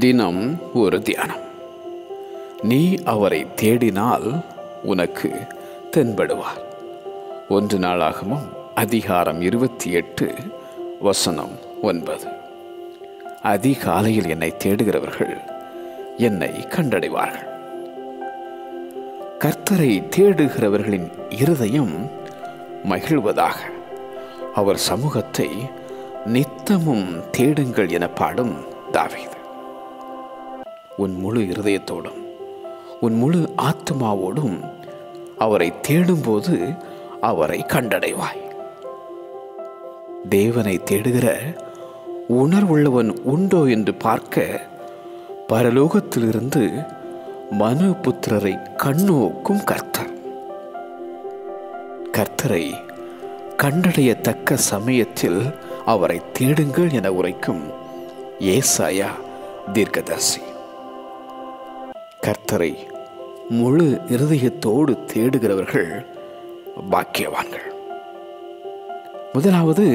தினம் ஒரு தியானம். நீ அவரை தேடினால் உனக்கு தென்படுவார். 1 நாளாகமம் அதிகாரம் 28 வசனம் 9. அதிகாலையில் என்னை தேடுகிறவர்கள் என்னை கண்டடைவார்கள். கர்த்தரை தேடுகிறவர்களின் இருதயம் மகிழ்வதாக. அவர் சமூகத்தை நித்தமும் தேடுங்கள் என பாடும் தாவீது. உன் முழு இருதயத்தோடும் உன் முழு ஆத்மாவோடும் அவரை தேடும்போது அவரை கண்டடைவாய். தேவனை தேடுகிற உணர்வுள்ளவன் உண்டோ என்று பார்க்க பரலோகத்திலிருந்து மனுபுத்திரரை கண்ணோக்கும் கர்த்தர். கர்த்தரை கண்டடையத்தக்க சமயத்தில் அவரை தேடுங்கள் என உரைக்கும் ஏசாயா தீர்க்கதரிசி. கர்த்தரை முழு இருதயத்தோடு தேடுகிறவர்கள் பாக்கியவான்கள். முதலாவது,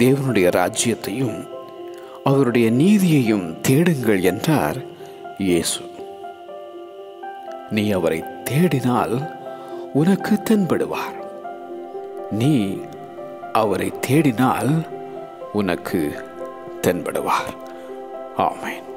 தேவனுடைய ராஜ்யத்தையும் அவருடைய நீதியையும் தேடுங்கள் என்றார் இயேசு. நீ அவரை தேடினால் உனக்கு தென்படுவார். நீ அவரை தேடினால் உனக்கு தென்படுவார். ஆமென்.